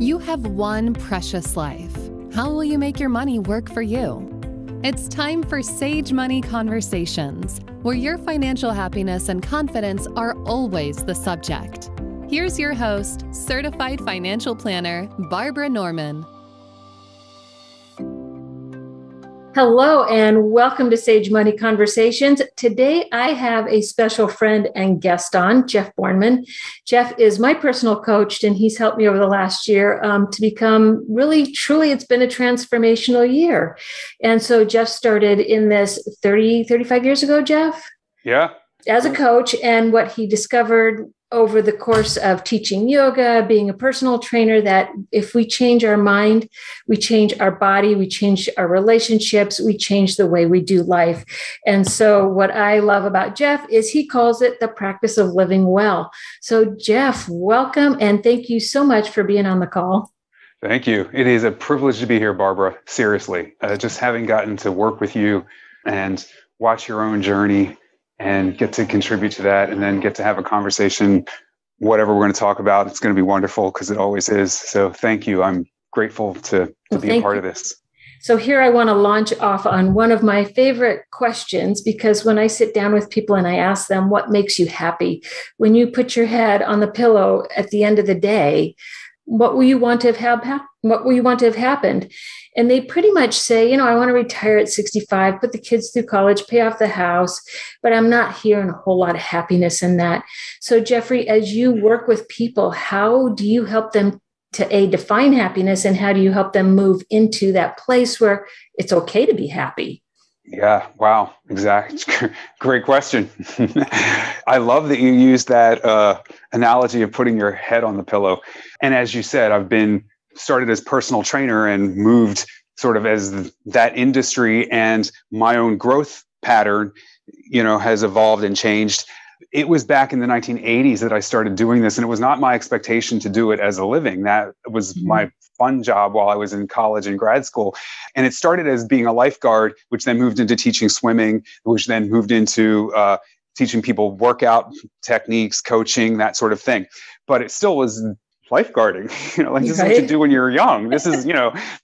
You have one precious life. How will you make your money work for you? It's time for Sage Money Conversations, where your financial happiness and confidence are always the subject. Here's your host, certified financial planner, Barbara Norman. Hello and welcome to Sage Money Conversations. Today I have a special friend and guest on, Jeff Bornman. Jeff is my personal coach and he's helped me over the last year to become truly, it's been a transformational year. And so Jeff started in this 35 years ago, Jeff? Yeah. As a coach, and what he discovered over the course of teaching yoga, being a personal trainer, that if we change our mind, we change our body, we change our relationships, we change the way we do life. And so what I love about Jeff is he calls it the practice of living well. So Jeff, welcome. And thank you so much for being on the call. Thank you. It is a privilege to be here, Barbara. Seriously, just having gotten to work with you and watch your own journey and get to contribute to that, and then get to have a conversation, whatever we're going to talk about. It's going to be wonderful because it always is. So thank you. I'm grateful to be a part of this. So here I want to launch off on one of my favorite questions, because when I sit down with people and I ask them, what makes you happy? When you put your head on the pillow at the end of the day, what will you want to have happened? And they pretty much say, I want to retire at 65, put the kids through college, pay off the house, but I'm not hearing a whole lot of happiness in that. So Jeffrey, as you work with people, how do you help them to define happiness, and how do you help them move into that place where it's okay to be happy? Yeah. Wow. Exactly. Great question. I love that you used that analogy of putting your head on the pillow. And as you said, I've been started as personal trainer and moved sort of as that industry, and my own growth pattern, has evolved and changed. It was back in the 1980s that I started doing this, and it was not my expectation to do it as a living. That was my fun job while I was in college and grad school. And it started as being a lifeguard, which then moved into teaching swimming, which then moved into teaching people workout techniques, coaching, that sort of thing. But it still was lifeguarding, this is what you do when you're young. This is,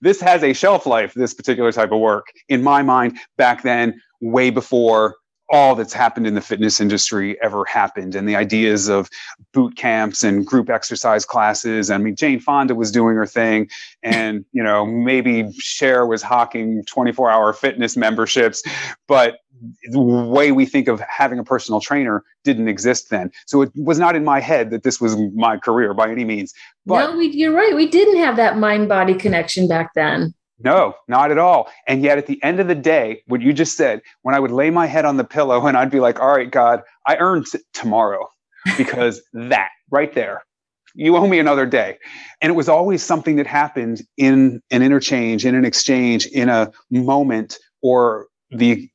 this has a shelf life, this particular type of work, in my mind, back then, way before all that's happened in the fitness industry ever happened. And the ideas of boot camps and group exercise classes. I mean, Jane Fonda was doing her thing, and, maybe Cher was hawking 24-hour fitness memberships, but the way we think of having a personal trainer didn't exist then. So it was not in my head that this was my career by any means. But no, you're right. We didn't have that mind-body connection back then. No, not at all. And yet at the end of the day, what you just said, when I would lay my head on the pillow and I'd be like, all right, God, I earned tomorrow, because that right there, you owe me another day. And it was always something that happened in an interchange, in an exchange, in a moment, or the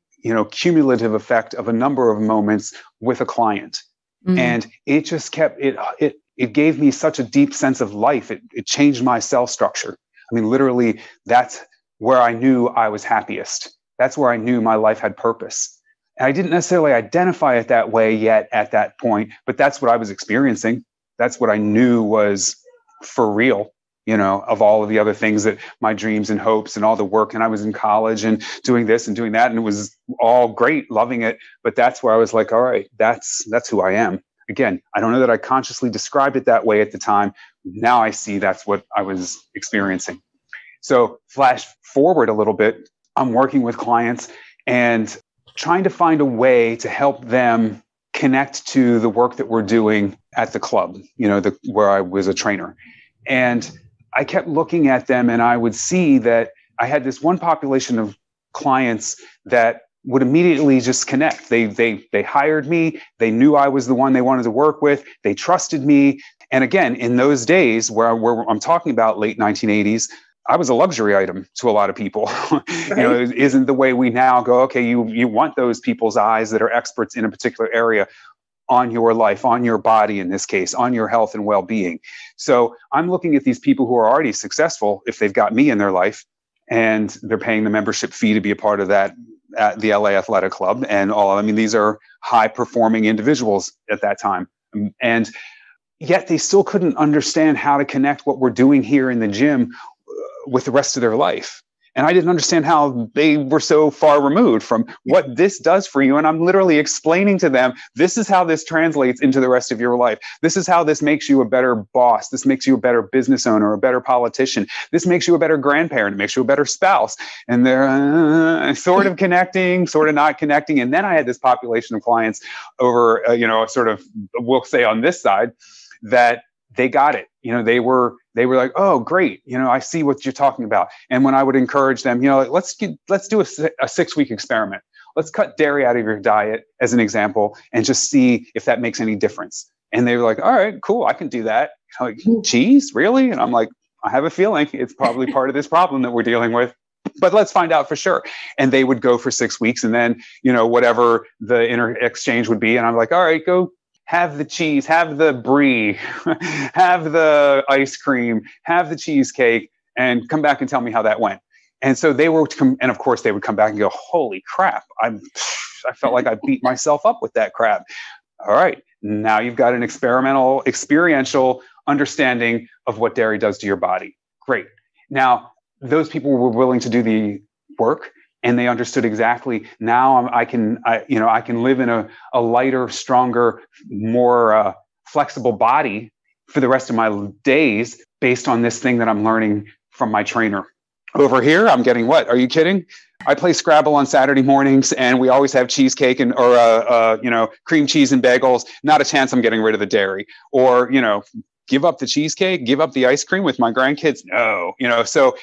cumulative effect of a number of moments with a client. Mm-hmm. And it just kept, it gave me such a deep sense of life. It changed my cell structure. I mean, literally, that's where I knew I was happiest. That's where I knew my life had purpose. And I didn't necessarily identify it that way yet at that point, but that's what I was experiencing. That's what I knew was for real, of all of the other things, that my dreams and hopes and all the work. And I was in college and doing this and doing that, and it was all great, loving it. But that's where I was like, all right, that's who I am. Again, I don't know that I consciously described it that way at the time. Now I see that's what I was experiencing. So flash forward a little bit, I'm working with clients and trying to find a way to help them connect to the work that we're doing at the club, where I was a trainer. And I kept looking at them, and I would see that I had this one population of clients that would immediately just connect. They hired me. They knew I was the one they wanted to work with. They trusted me. And again, in those days where I'm talking about late 1980s, I was a luxury item to a lot of people. Right. It isn't the way we now go, okay, you want those people's eyes that are experts in a particular area on your life, on your body, in this case, on your health and well-being. So I'm looking at these people who are already successful, if they've got me in their life, and they're paying the membership fee to be a part of that at the LA Athletic Club and all. I mean, these are high performing individuals at that time. And yet they still couldn't understand how to connect what we're doing here in the gym with the rest of their life. And I didn't understand how they were so far removed from what this does for you. And I'm literally explaining to them, this is how this translates into the rest of your life. This is how this makes you a better boss. This makes you a better business owner, a better politician. This makes you a better grandparent. It makes you a better spouse. And they're sort of connecting, sort of not connecting. And then I had this population of clients over, sort of, we'll say on this side, that they got it. They were like, oh, great. I see what you're talking about. And when I would encourage them, let's do a 6-week experiment. Let's cut dairy out of your diet as an example and just see if that makes any difference. And they were like, all right, cool. I can do that. Like, cheese, really? And I'm like, I have a feeling it's probably part of this problem that we're dealing with, but let's find out for sure. And they would go for 6 weeks, and then, whatever the inner exchange would be. And I'm like, all right, go have the cheese, have the brie, have the ice cream, have the cheesecake, and come back and tell me how that went. And so they were, and of course they would come back and go, holy crap, I felt like I beat myself up with that crap. All right, now you've got an experiential understanding of what dairy does to your body. Great. Now, those people were willing to do the work, and they understood exactly. Now I can live in a lighter, stronger, more flexible body for the rest of my days based on this thing that I'm learning from my trainer. Over here, I'm getting what? Are you kidding? I play Scrabble on Saturday mornings, and we always have cheesecake or cream cheese and bagels. Not a chance I'm getting rid of the dairy. Or, give up the cheesecake, give up the ice cream with my grandkids. No, so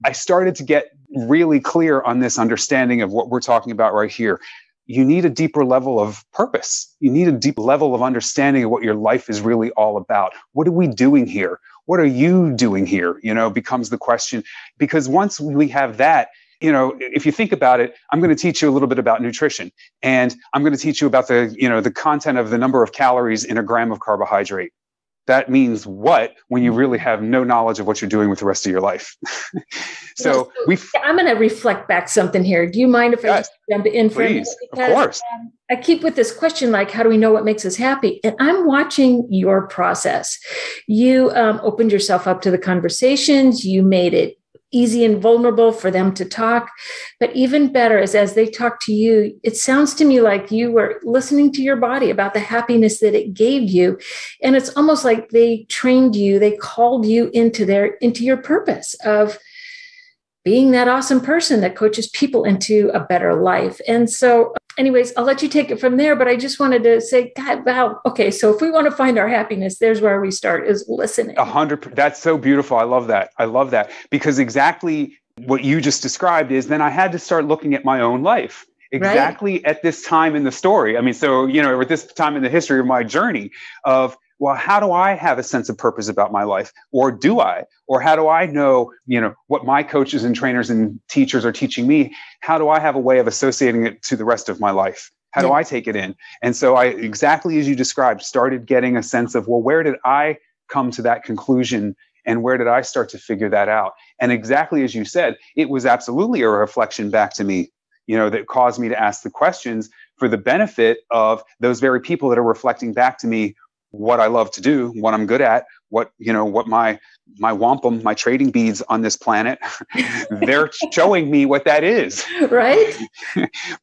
I started to get really clear on this understanding of what we're talking about right here. You need a deeper level of purpose. You need a deep level of understanding of what your life is really all about. What are we doing here? What are you doing here? Becomes the question. Because once we have that, if you think about it, I'm going to teach you a little bit about nutrition, and I'm going to teach you about the content of the number of calories in a gram of carbohydrate. That means what when you really have no knowledge of what you're doing with the rest of your life? So I'm going to reflect back something here. Do you mind if I just jump in for a minute? Because, of course. I keep with this question, like, how do we know what makes us happy? And I'm watching your process. You opened yourself up to the conversations. You made it easy and vulnerable for them to talk. But even better is as they talk to you, it sounds to me like you were listening to your body about the happiness that it gave you. And it's almost like they trained you, they called you into your purpose of being that awesome person that coaches people into a better life. And so anyways, I'll let you take it from there, but I just wanted to say, God, wow. Okay. So if we want to find our happiness, there's where we start, is listening. 100%. That's so beautiful. I love that. Because exactly what you just described is then I had to start looking at my own life exactly at this time in the story. I mean, so, at this time in the history of my journey of, well, how do I have a sense of purpose about my life? Or do I? Or how do I know, what my coaches and trainers and teachers are teaching me? How do I have a way of associating it to the rest of my life? How do I take it in? And so I, exactly as you described, started getting a sense of, well, where did I come to that conclusion? And where did I start to figure that out? And exactly as you said, it was absolutely a reflection back to me, that caused me to ask the questions for the benefit of those very people that are reflecting back to me what I love to do, what I'm good at, what my wampum, my trading beads on this planet, they're showing me what that is. Right.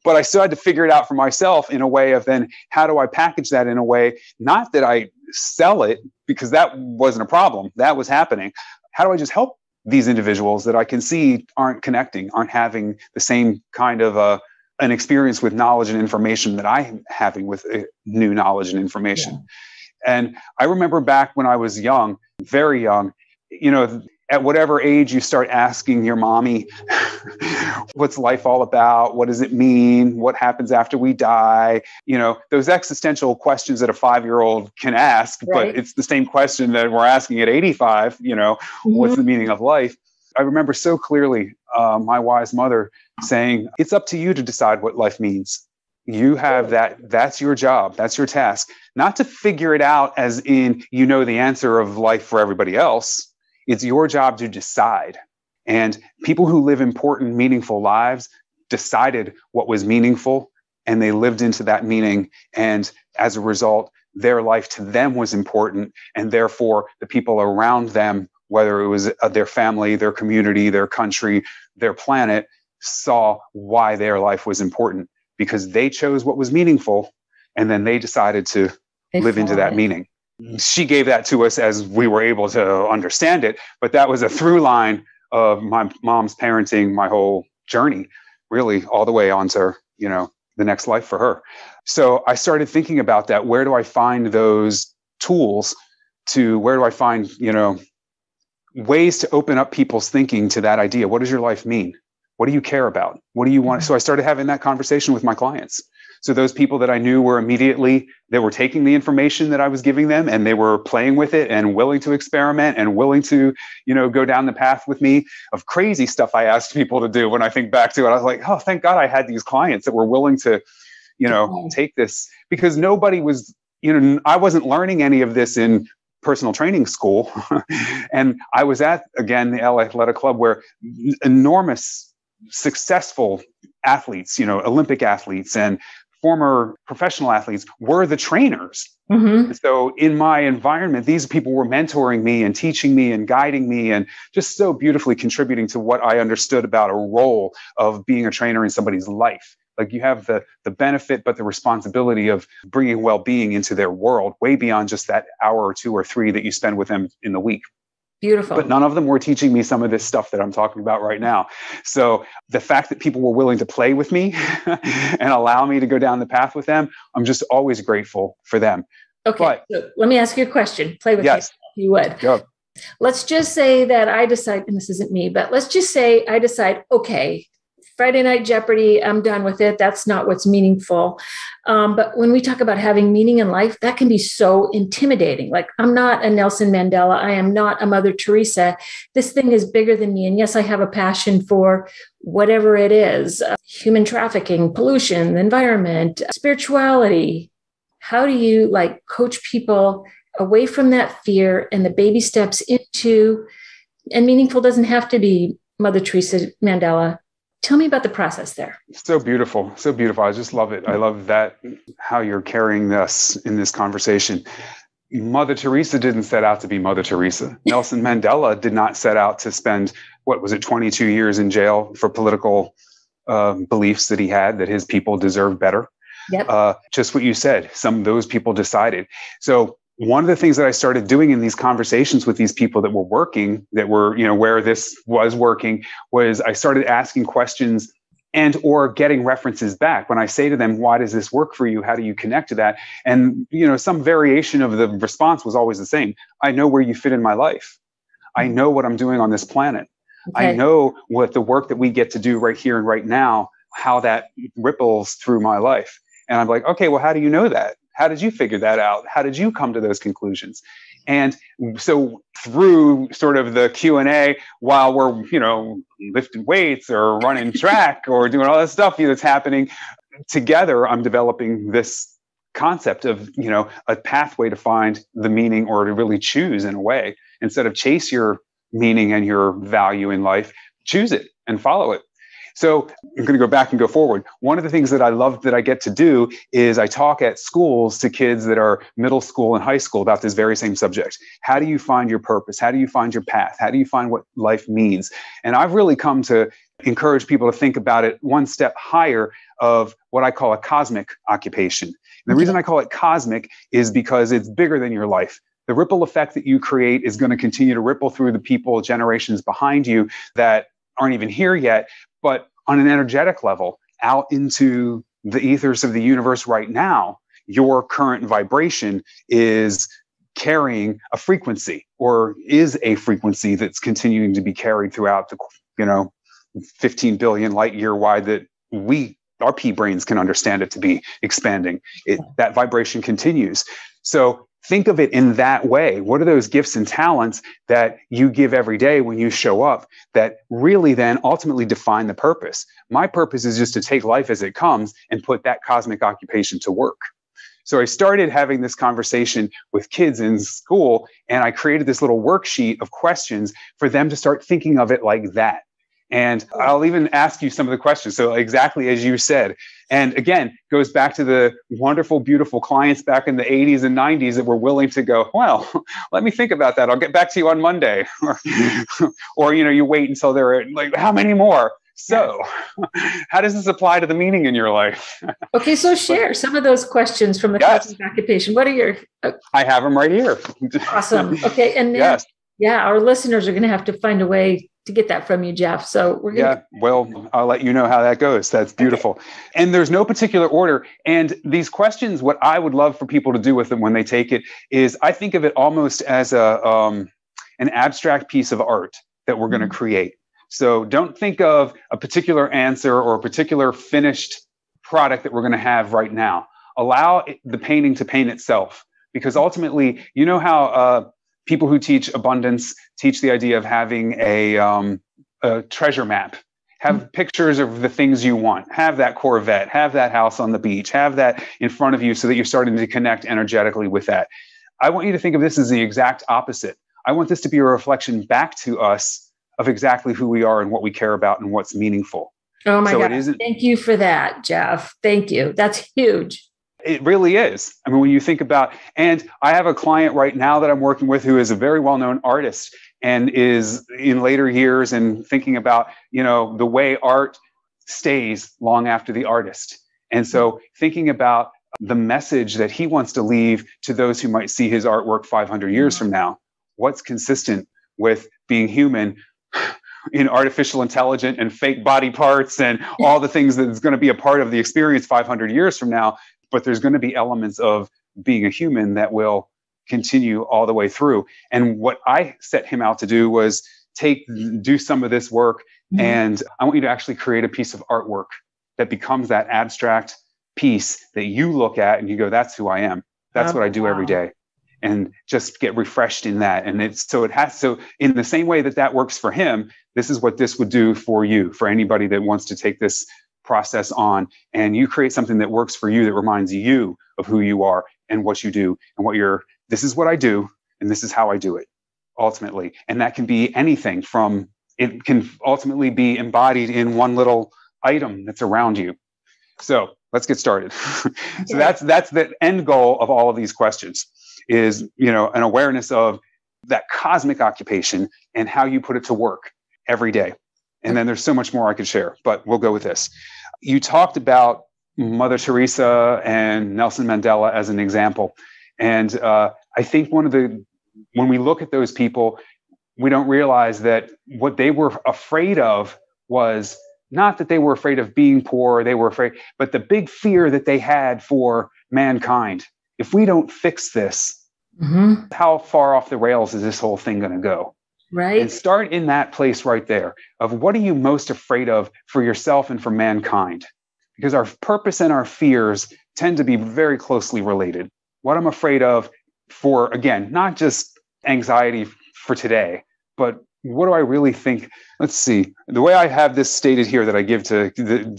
But I still had to figure it out for myself in a way of then how do I package that in a way, not that I sell it, because that wasn't a problem. That was happening. How do I just help these individuals that I can see aren't connecting, aren't having the same kind of an experience with knowledge and information that I'm having with new knowledge and information. Yeah. And I remember back when I was young, very young, at whatever age you start asking your mommy, what's life all about? What does it mean? What happens after we die? Those existential questions that a 5-year-old can ask, right. But it's the same question that we're asking at 85, what's the meaning of life? I remember so clearly my wise mother saying, it's up to you to decide what life means. You have that's your job. That's your task. Not to figure it out as in, the answer of life for everybody else. It's your job to decide. And people who live important, meaningful lives decided what was meaningful, and they lived into that meaning. And as a result, their life to them was important. And therefore, the people around them, whether it was their family, their community, their country, their planet, saw why their life was important because they chose what was meaningful. And then they decided to live into that meaning. She gave that to us as we were able to understand it. But that was a through line of my mom's parenting, my whole journey, really all the way onto, the next life for her. So I started thinking about that. Where do I find those tools where do I find, ways to open up people's thinking to that idea? What does your life mean? What do you care about? What do you want? So I started having that conversation with my clients. So those people that I knew they were taking the information that I was giving them and they were playing with it and willing to experiment and willing to, go down the path with me of crazy stuff I asked people to do. When I think back to it, I was like, oh, thank God I had these clients that were willing to, take this, because nobody was, I wasn't learning any of this in personal training school. And I was at, again, the LA Athletic Club where enormous successful athletes, Olympic athletes and former professional athletes were the trainers. Mm-hmm. So in my environment, these people were mentoring me and teaching me and guiding me and just so beautifully contributing to what I understood about a role of being a trainer in somebody's life. Like you have the benefit, but the responsibility of bringing well-being into their world way beyond just that hour or 2 or 3 that you spend with them in the week. Beautiful. But none of them were teaching me some of this stuff that I'm talking about right now. So the fact that people were willing to play with me and allow me to go down the path with them, I'm just always grateful for them. Okay. So let me ask you a question. Play with me if you would. Go. Let's just say that I decide, and this isn't me, but let's just say I decide, okay, Friday Night Jeopardy, I'm done with it. That's not what's meaningful. But when we talk about having meaning in life, that can be so intimidating. Like, I'm not a Nelson Mandela. I am not a Mother Teresa. This thing is bigger than me. And yes, I have a passion for whatever it is, human trafficking, pollution, the environment, spirituality. How do you coach people away from that fear and the baby steps into, and meaningful doesn't have to be Mother Teresa, Mandela. Tell me about the process there. So beautiful. So beautiful. I just love it. I love that, how you're carrying us in this conversation. Mother Teresa didn't set out to be Mother Teresa. Nelson Mandela did not set out to spend, 22 years in jail for political beliefs that he had, that his people deserved better. Yep. Just what you said, some of those people decided. So one of the things that I started doing in these conversations with these people that were working, that were, where this was working, was I started asking questions and or getting references back. When I say to them, why does this work for you? How do you connect to that? And, some variation of the response was always the same. I know where you fit in my life. I know what I'm doing on this planet. Okay. I know what the work that we get to do right here and right now, how that ripples through my life. And I'm like, okay, well, how do you know that? How did you figure that out? How did you come to those conclusions? And so through sort of the Q&A, while we're, lifting weights or running track or doing all that stuff that's happening together, I'm developing this concept of, a pathway to find the meaning or to really choose in a way. Instead of chase your meaning and your value in life, choose it and follow it. So I'm going to go back and go forward. One of the things that I love that I get to do is I talk at schools to kids that are middle school and high school about this very same subject. How do you find your purpose? How do you find your path? How do you find what life means? And I've really come to encourage people to think about it one step higher of what I call a cosmic occupation. And the reason I call it cosmic is because it's bigger than your life. The ripple effect that you create is going to continue to ripple through the people, generations behind you that aren't even here yet, but on an energetic level, out into the ethers of the universe right now, your current vibration is carrying a frequency, or is a frequency that's continuing to be carried throughout the, 15 billion light year wide that our pea brains can understand it to be expanding. That vibration continues. So think of it in that way. What are those gifts and talents that you give every day when you show up that really then ultimately define the purpose? My purpose is just to take life as it comes and put that cosmic occupation to work. So I started having this conversation with kids in school, and I created this little worksheet of questions for them to start thinking of it like that. And I'll even ask you some of the questions. So exactly as you said. And again, goes back to the wonderful, beautiful clients back in the 80s and 90s that were willing to go, well, let me think about that. I'll get back to you on Monday. Or, you wait until they're like, how many more? So how does this apply to the meaning in your life? Okay, so share some of those questions from the cosmic occupation. What are your... I have them right here. Awesome. Okay, and then, our listeners are going to have to find a way to get that from you, Jeff. So we're going to... well, I'll let you know how that goes. That's beautiful. Okay. And there's no particular order. And these questions, what I would love for people to do with them when they take it is I think of it almost as an abstract piece of art that we're going to create. So don't think of a particular answer or a particular finished product that we're going to have right now. Allow the painting to paint itself, because ultimately, you know how people who teach abundance teach the idea of having a treasure map. Have pictures of the things you want. Have that Corvette. Have that house on the beach. Have that in front of you so that you're starting to connect energetically with that. I want you to think of this as the exact opposite. I want this to be a reflection back to us of exactly who we are and what we care about and what's meaningful. Oh my God. Thank you for that, Jeff. Thank you. That's huge. It really is. I mean, when you think about, and I have a client right now that I'm working with who is a very well-known artist and is in later years and thinking about, the way art stays long after the artist. And so thinking about the message that he wants to leave to those who might see his artwork 500 years from now, what's consistent with being human in artificial intelligence and fake body parts and all the things that's going to be a part of the experience 500 years from now. But there's going to be elements of being a human that will continue all the way through. And what I set him out to do was do some of this work. And I want you to actually create a piece of artwork that becomes that abstract piece that you look at and you go, that's who I am. That's what I do every day. And just get refreshed in that. And so in the same way that works for him, this is what this would do for you, for anybody that wants to take this process on, and you create something that works for you, that reminds you of who you are and what you do and this is what I do. And this is how I do it ultimately. And that can be anything it can ultimately be embodied in one little item that's around you. So let's get started. So that's the end goal of all of these questions. Is, an awareness of that cosmic occupation and how you put it to work every day. And then there's so much more I could share, but we'll go with this. You talked about Mother Teresa and Nelson Mandela as an example. And I think when we look at those people, we don't realize that what they were afraid of was not that they were afraid of being poor, they were afraid, but the big fear that they had for mankind. If we don't fix this, how far off the rails is this whole thing going to go? Right. And start in that place right there of what are you most afraid of for yourself and for mankind? Because our purpose and our fears tend to be very closely related. What I'm afraid of for, again, not just anxiety for today, but what do I really think? Let's see. The way I have this stated here that I give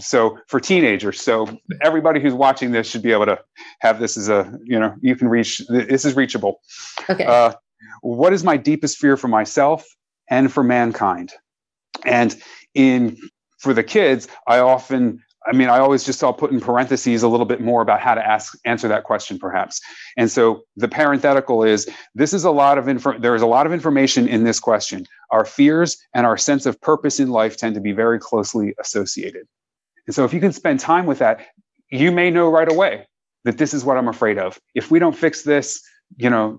so for teenagers, so everybody who's watching this should be able to have this as you can reach, this is reachable. Okay. What is my deepest fear for myself and for mankind? And for the kids, I'll put in parentheses a little bit more about how to answer that question, perhaps. And so the parenthetical is, there is a lot of information in this question. Our fears and our sense of purpose in life tend to be very closely associated. And so if you can spend time with that, you may know right away that this is what I'm afraid of. If we don't fix this,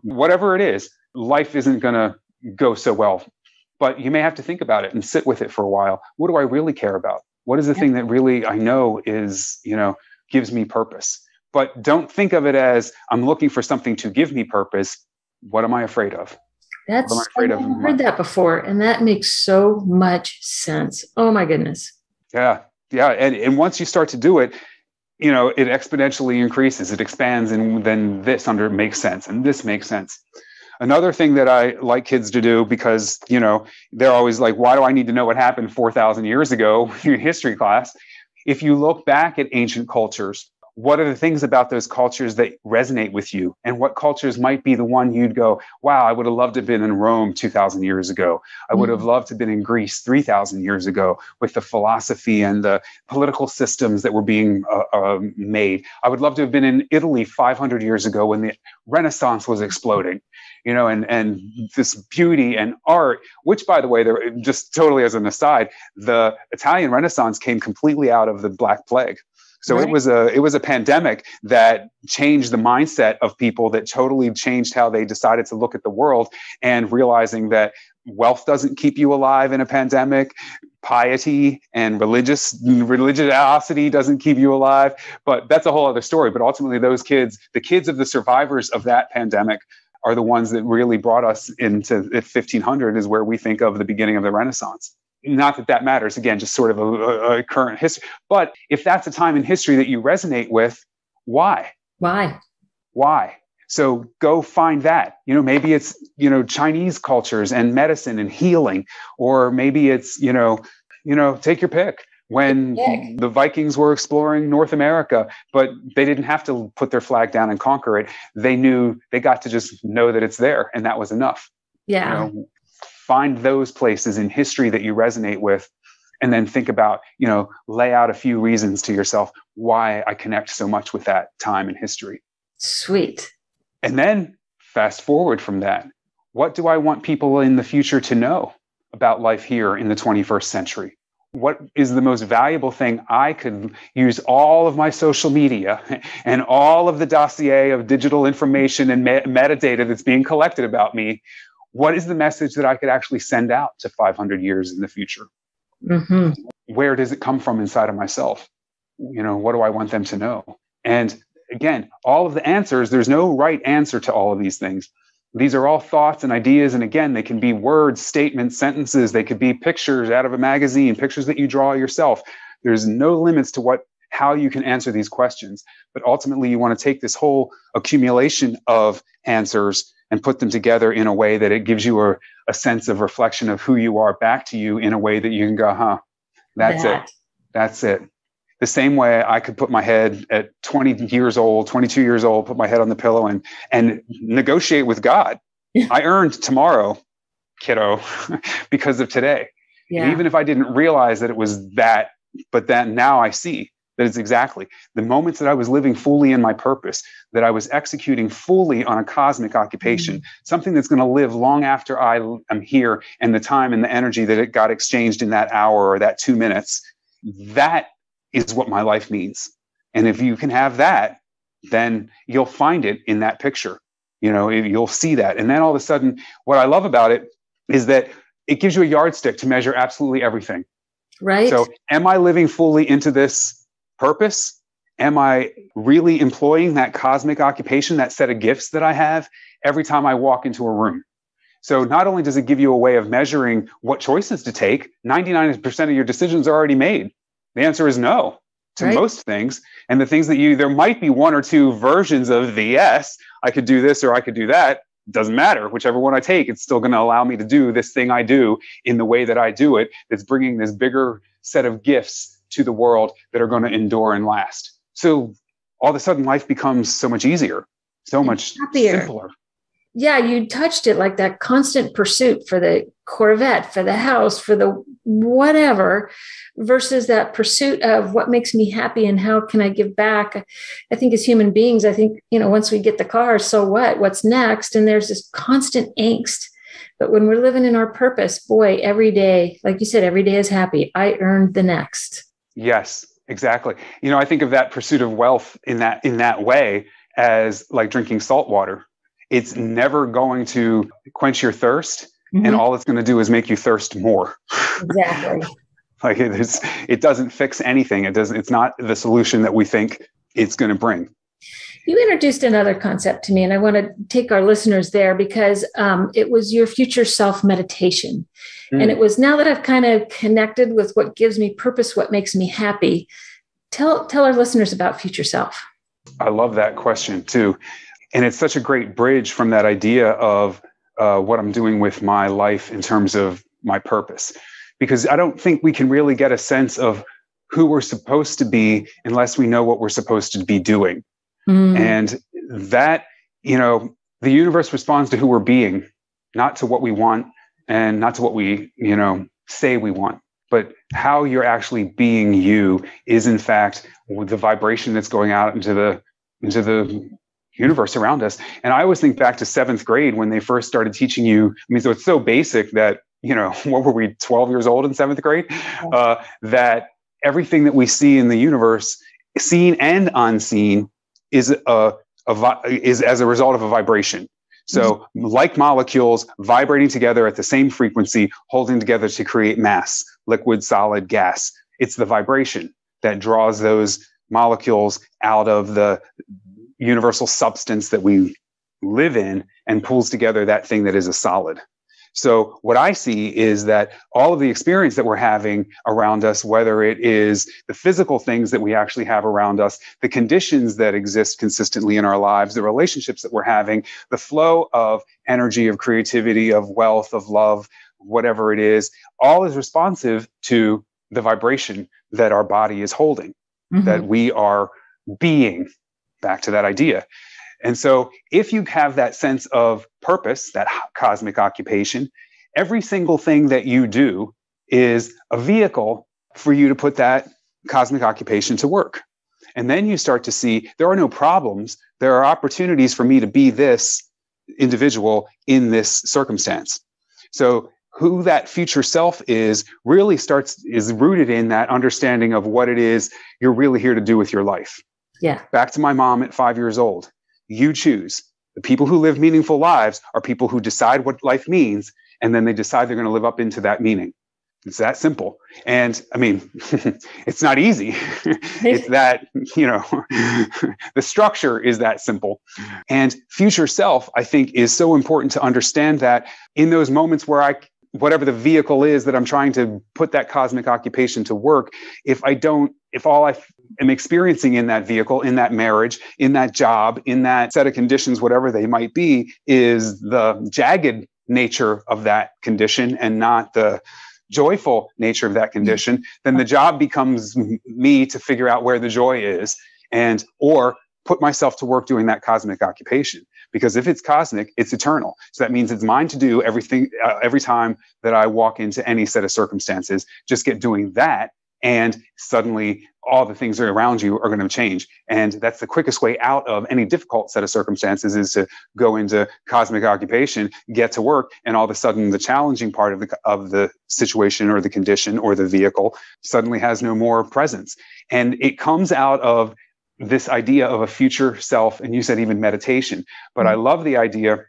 whatever it is, life isn't going to go so well. But you may have to think about it and sit with it for a while. What do I really care about? What is the thing that really I know is, gives me purpose? But don't think of it as I'm looking for something to give me purpose. What am I afraid of? I've heard that before, and that makes so much sense. Oh my goodness. Yeah. And once you start to do it, it exponentially increases. It expands, and then this makes sense, and this makes sense. Another thing that I like kids to do, because, they're always like, why do I need to know what happened 4,000 years ago in history class? If you look back at ancient cultures, what are the things about those cultures that resonate with you? And what cultures might be the one you'd go, wow, I would have loved to have been in Rome 2,000 years ago. I would have loved to have been in Greece 3,000 years ago with the philosophy and the political systems that were being made. I would love to have been in Italy 500 years ago when the Renaissance was exploding, and this beauty and art, which, by the way, just totally as an aside, the Italian Renaissance came completely out of the Black Plague. So right. It was a pandemic that changed the mindset of people, that totally changed how they decided to look at the world, and realizing that wealth doesn't keep you alive in a pandemic. Piety and religiosity doesn't keep you alive. But that's a whole other story. But ultimately, those kids, the kids of the survivors of that pandemic, are the ones that really brought us into 1500, is where we think of the beginning of the Renaissance. Not that that matters, again, just sort of a current history. But if that's a time in history that you resonate with, why? Why? So go find that. Maybe it's, Chinese cultures and medicine and healing, or maybe it's, take your pick. When the Vikings were exploring North America, but they didn't have to put their flag down and conquer it. They knew, they got to just know that it's there, and that was enough. Yeah. Find those places in history that you resonate with, and then think about, lay out a few reasons to yourself why I connect so much with that time in history. Sweet. And then fast forward from that. What do I want people in the future to know about life here in the 21st century? What is the most valuable thing I could use all of my social media and all of the dossier of digital information and metadata that's being collected about me? What is the message that I could actually send out to 500 years in the future? Mm-hmm. Where does it come from inside of myself? What do I want them to know? And again, all of the answers, there's no right answer to all of these things. These are all thoughts and ideas. And again, they can be words, statements, sentences. They could be pictures out of a magazine, pictures that you draw yourself. There's no limits to how you can answer these questions. But ultimately, you want to take this whole accumulation of answers and put them together in a way that it gives you a sense of reflection of who you are back to you, in a way that you can go, that's it. That's it. The same way I could put my head at 20 years old, 22 years old, put my head on the pillow and negotiate with God. I earned tomorrow, kiddo, because of today. Yeah. And even if I didn't realize that it was that, but then now I see that it's exactly the moments that I was living fully in my purpose, that I was executing fully on a cosmic occupation, something that's going to live long after I am here, and the time and the energy that it got exchanged in that hour or that 2 minutes. That is what my life means. And if you can have that, then you'll find it in that picture. You'll see that. And then all of a sudden, what I love about it is that it gives you a yardstick to measure absolutely everything. Right. So am I living fully into this purpose? Am I really employing that cosmic occupation, that set of gifts that I have every time I walk into a room? So not only does it give you a way of measuring what choices to take, 99% of your decisions are already made. The answer is no to most things. And the things that there might be one or two versions of the yes, I could do this or I could do that. Doesn't matter. Whichever one I take, it's still going to allow me to do this thing I do in the way that I do it. That's bringing this bigger set of gifts to the world that are going to endure and last. So all of a sudden, life becomes so much easier, so much simpler. Yeah, you touched it, like that constant pursuit for the Corvette, for the house, for the whatever, versus that pursuit of what makes me happy and how can I give back. I think as human beings, once we get the car, so what? What's next? And there's this constant angst. But when we're living in our purpose, boy, every day, like you said, every day is happy. I earned the next. Yes, exactly. I think of that pursuit of wealth in that way as like drinking salt water. It's never going to quench your thirst, and all it's going to do is make you thirst more. Exactly. Like it doesn't fix anything. It's not the solution that we think it's going to bring. You introduced another concept to me, and I want to take our listeners there because it was your future self meditation. And it was, now that I've kind of connected with what gives me purpose, what makes me happy, tell our listeners about future self. I love that question too. And it's such a great bridge from that idea of what I'm doing with my life in terms of my purpose. Because I don't think we can really get a sense of who we're supposed to be unless we know what we're supposed to be doing. And that, the universe responds to who we're being, not to what we want and not to what we, say we want. But how you're actually being you is, in fact, the vibration that's going out into the universe around us. And I always think back to 7th grade when they first started teaching you. I mean, so it's so basic that, what were we, 12 years old in 7th grade? That everything that we see in the universe, seen and unseen, is as a result of a vibration. So like molecules vibrating together at the same frequency, holding together to create mass, liquid, solid, gas. It's the vibration that draws those molecules out of the universal substance that we live in and pulls together that thing that is a solid. So what I see is that all of the experience that we're having around us, whether it is the physical things that we actually have around us, the conditions that exist consistently in our lives, the relationships that we're having, the flow of energy, of creativity, of wealth, of love, whatever it is, all is responsive to the vibration that our body is holding, that we are being, back to that idea. And so if you have that sense of purpose, that cosmic occupation, every single thing that you do is a vehicle for you to put that cosmic occupation to work. And then you start to see there are no problems. There are opportunities for me to be this individual in this circumstance. So who that future self is really is rooted in that understanding of what it is you're really here to do with your life. Yeah. Back to my mom at 5 years old. You choose. The people who live meaningful lives are people who decide what life means, and then they decide they're going to live up into that meaning. It's that simple. And I mean, it's not easy. It's that, the structure is that simple. And future self, I think, is so important to understand that in those moments where whatever the vehicle is that I'm trying to put that cosmic occupation to work, if all I am experiencing in that vehicle, in that marriage, in that job, in that set of conditions, whatever they might be, is the jagged nature of that condition and not the joyful nature of that condition, then the job becomes me to figure out where the joy is or put myself to work doing that cosmic occupation. Because if it's cosmic, it's eternal. So that means it's mine to do everything, every time that I walk into any set of circumstances, just get doing that. And suddenly all the things around you are going to change. And that's the quickest way out of any difficult set of circumstances, is to go into cosmic occupation, get to work, and all of a sudden the challenging part of the situation or the condition or the vehicle suddenly has no more presence. And it comes out of this idea of a future self, and you said even meditation. But I love the idea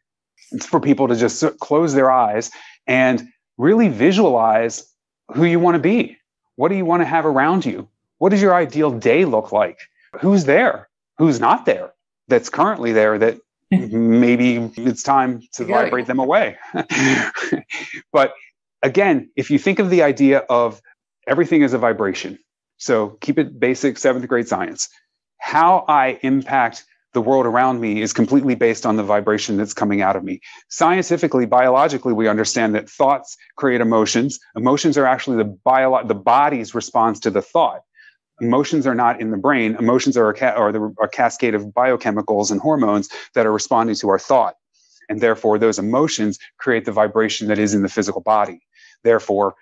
for people to just close their eyes and really visualize who you want to be. What do you want to have around you? What does your ideal day look like? Who's there? Who's not there? That's currently there that maybe it's time to vibrate them away. But again, if you think of the idea of everything as a vibration, so keep it basic 7th grade science, how I impact the world around me is completely based on the vibration that's coming out of me. Scientifically, biologically, we understand that thoughts create emotions. Emotions are actually the body's response to the thought. Emotions are not in the brain. Emotions are a cascade of biochemicals and hormones that are responding to our thought. And therefore, those emotions create the vibration that is in the physical body. Therefore,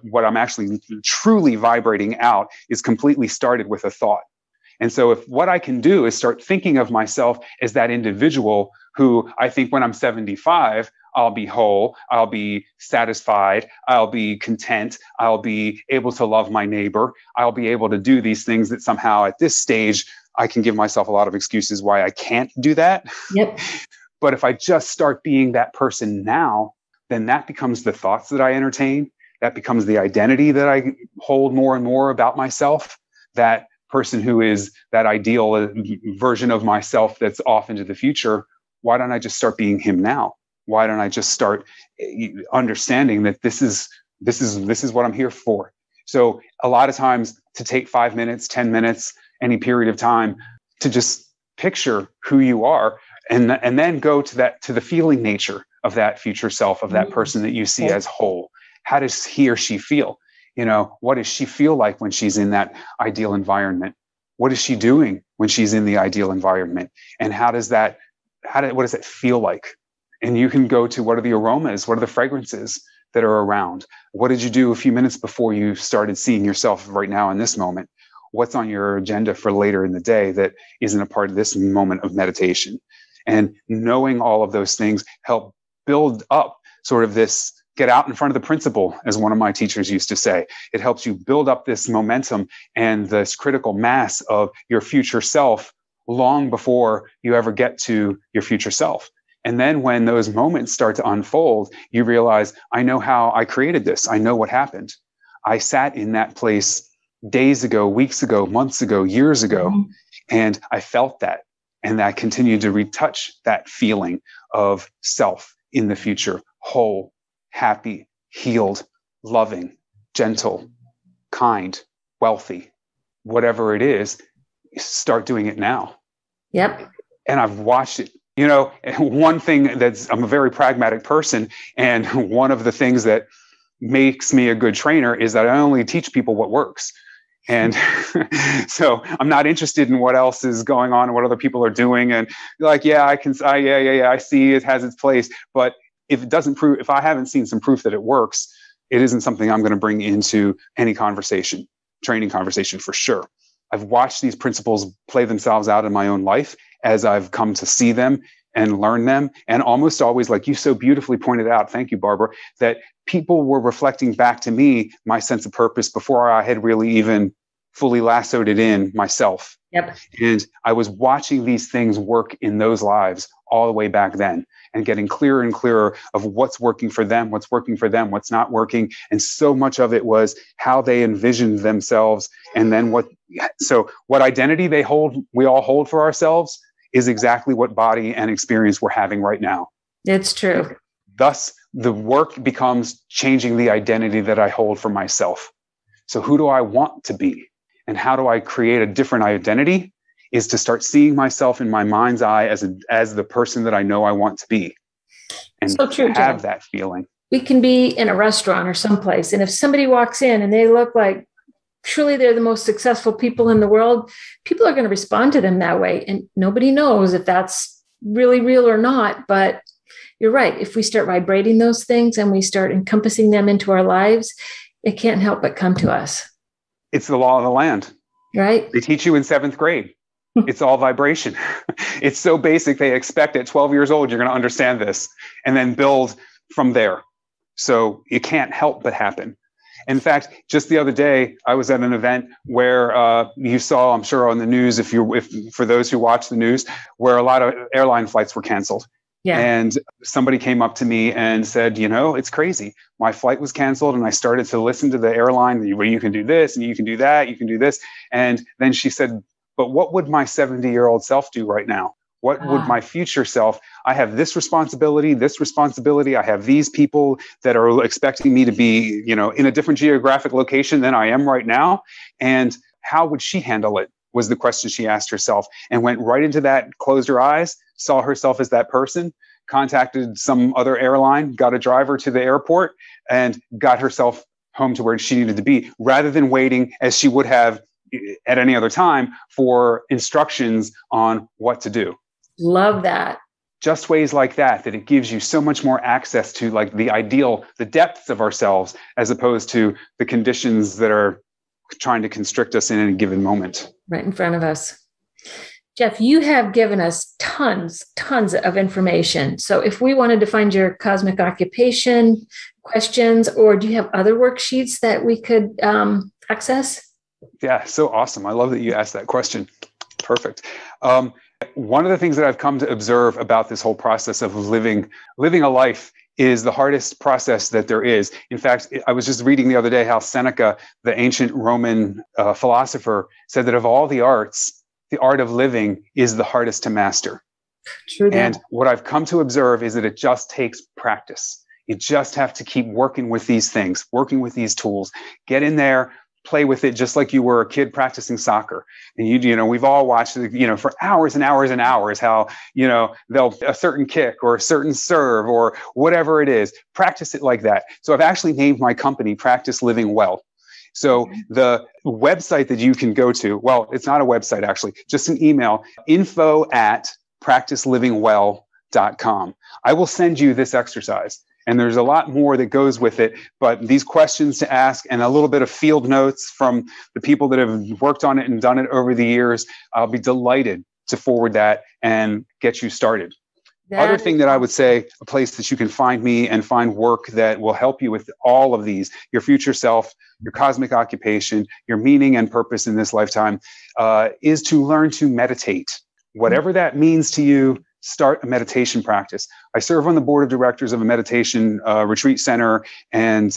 what I'm actually truly vibrating out is completely started with a thought. And so if what I can do is start thinking of myself as that individual who I think when I'm 75, I'll be whole, I'll be satisfied, I'll be content, I'll be able to love my neighbor, I'll be able to do these things that somehow at this stage, I can give myself a lot of excuses why I can't do that. Yep. But if I just start being that person now, then that becomes the thoughts that I entertain. That becomes the identity that I hold more and more about myself. That person who is that ideal version of myself that's off into the future. Why don't I just start being him now? Why don't I just start understanding that this is what I'm here for? So a lot of times to take 5 minutes, 10 minutes, any period of time to just picture who you are, and then go to the feeling nature of that future self, of that person that you see as whole. How does he or she feel? What does she feel like when she's in that ideal environment? What is she doing when she's in the ideal environment? And what does that feel like? And you can go to, what are the aromas? What are the fragrances that are around? What did you do a few minutes before you started seeing yourself right now in this moment? What's on your agenda for later in the day that isn't a part of this moment of meditation? And knowing all of those things help build up sort of this, get out in front of the principal, as one of my teachers used to say. It helps you build up this momentum and this critical mass of your future self long before you ever get to your future self. And then when those moments start to unfold, you realize, I know how I created this. I know what happened. I sat in that place days ago, weeks ago, months ago, years ago, and I felt that. And I continued to retouch that feeling of self in the future, whole, happy, healed, loving, gentle, kind, wealthy, whatever it is, start doing it now. Yep. And I've watched it. One thing I'm a very pragmatic person. And one of the things that makes me a good trainer is that I only teach people what works. And so I'm not interested in what else is going on and what other people are doing. And like, I see it has its place. But if I haven't seen some proof that it works, it isn't something I'm going to bring into any training conversation for sure. I've watched these principles play themselves out in my own life as I've come to see them and learn them. And almost always, like you so beautifully pointed out, thank you, Barbara, that people were reflecting back to me my sense of purpose before I had really even fully lassoed it in myself. Yep. And I was watching these things work in those lives all the way back then, and getting clearer and clearer of what's working for them, what's not working. And so much of it was how they envisioned themselves. And then what identity we all hold for ourselves is exactly what body and experience we're having right now. It's true. Thus, the work becomes changing the identity that I hold for myself. So who do I want to be? And how do I create a different identity? Is to start seeing myself in my mind's eye as the person that I know I want to be. And so true, have that feeling. We can be in a restaurant or someplace, and if somebody walks in and they look like truly they're the most successful people in the world, people are going to respond to them that way. And nobody knows if that's really real or not. But you're right. If we start vibrating those things and we start encompassing them into our lives, it can't help but come to us. It's the law of the land. Right. They teach you in 7th grade. It's all vibration. It's so basic. They expect at 12 years old, you're going to understand this and then build from there. So it can't help but happen. In fact, just the other day, I was at an event where you saw, I'm sure on the news, if for those who watch the news, where a lot of airline flights were canceled. Yeah. And somebody came up to me and said, it's crazy. My flight was canceled. And I started to listen to the airline where you can do this and you can do that, you can do this. And then she said, but what would my 70-year-old self do right now? What would my future self? I have this responsibility. I have these people that are expecting me to be, in a different geographic location than I am right now. And how would she handle it? Was the question she asked herself, and went right into that, closed her eyes, saw herself as that person, contacted some other airline, got a driver to the airport, and got herself home to where she needed to be, rather than waiting as she would have at any other time for instructions on what to do. Love that. Just ways like that it gives you so much more access to like the ideal, the depths of ourselves, as opposed to the conditions that are trying to constrict us in any given moment. Right in front of us. Jeff, you have given us tons of information. So if we wanted to find your cosmic occupation questions, or do you have other worksheets that we could access? Yeah, so awesome. I love that you asked that question. Perfect. One of the things that I've come to observe about this whole process of living a life is the hardest process that there is. In fact, I was just reading the other day how Seneca, the ancient Roman philosopher, said that of all the arts, the art of living is the hardest to master. True. And what I've come to observe is that it just takes practice. You just have to keep working with these things, working with these tools, get in there, play with it just like you were a kid practicing soccer. And we've all watched, for hours and hours and hours, how, they'll a certain kick or a certain serve or whatever it is, practice it like that. So I've actually named my company Practice Living Well. So the website that you can go to, well, it's not a website, actually, just an email, info@practicelivingwell.com. I will send you this exercise. And there's a lot more that goes with it, but these questions to ask and a little bit of field notes from the people that have worked on it and done it over the years, I'll be delighted to forward that and get you started. Other thing that I would say, a place that you can find me and find work that will help you with all of these, your future self, your cosmic occupation, your meaning and purpose in this lifetime, is to learn to meditate. Whatever that means to you, start a meditation practice. I serve on the board of directors of a meditation retreat center and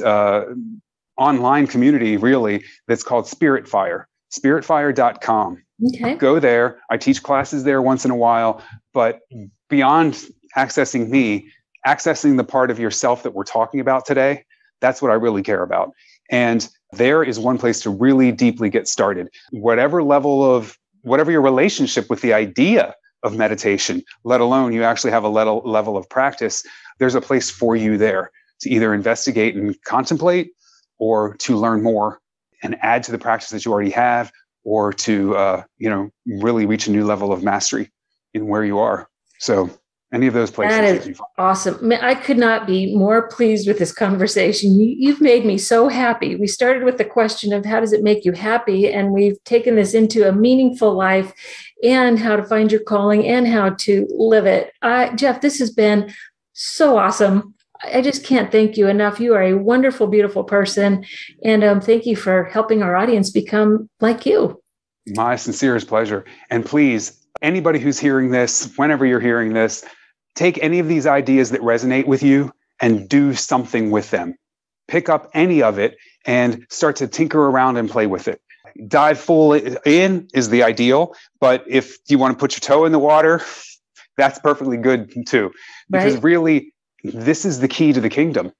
online community, really, that's called Spirit Fire, spiritfire.com. Okay. Go there. I teach classes there once in a while, but beyond accessing me, accessing the part of yourself that we're talking about today, that's what I really care about. And there is one place to really deeply get started. Whatever your relationship with the idea of meditation, let alone you actually have a level of practice, there's a place for you there to either investigate and contemplate, or to learn more and add to the practice that you already have, or to really reach a new level of mastery in where you are. So any of those places. That is awesome. I could not be more pleased with this conversation. You've made me so happy. We started with the question of how does it make you happy? And we've taken this into a meaningful life and how to find your calling and how to live it. Jeff, this has been so awesome. I just can't thank you enough. You are a wonderful, beautiful person. And thank you for helping our audience become like you. My sincerest pleasure. And please, anybody who's hearing this, whenever you're hearing this, take any of these ideas that resonate with you and do something with them. Pick up any of it and start to tinker around and play with it. Dive full in is the ideal, but if you want to put your toe in the water, that's perfectly good too. Because really, this is the key to the kingdom.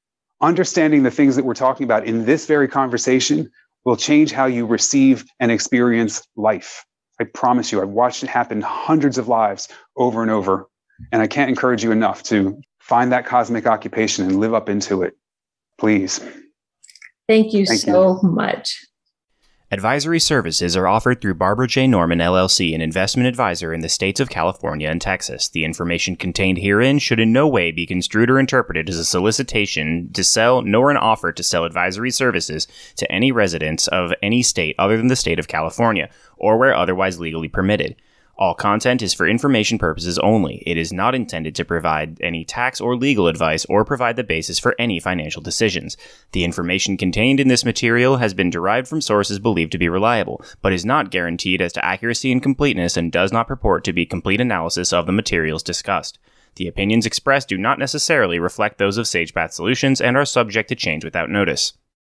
Understanding the things that we're talking about in this very conversation will change how you receive and experience life. I promise you, I've watched it happen hundreds of lives over and over. And I can't encourage you enough to find that cosmic occupation and live up into it. Please. Thank you so much. Advisory services are offered through Barbara J. Norman, LLC, an investment advisor in the states of California and Texas. The information contained herein should in no way be construed or interpreted as a solicitation to sell, nor an offer to sell advisory services to any residents of any state other than the state of California, or where otherwise legally permitted. All content is for information purposes only. It is not intended to provide any tax or legal advice or provide the basis for any financial decisions. The information contained in this material has been derived from sources believed to be reliable, but is not guaranteed as to accuracy and completeness and does not purport to be complete analysis of the materials discussed. The opinions expressed do not necessarily reflect those of SagePath Solutions and are subject to change without notice.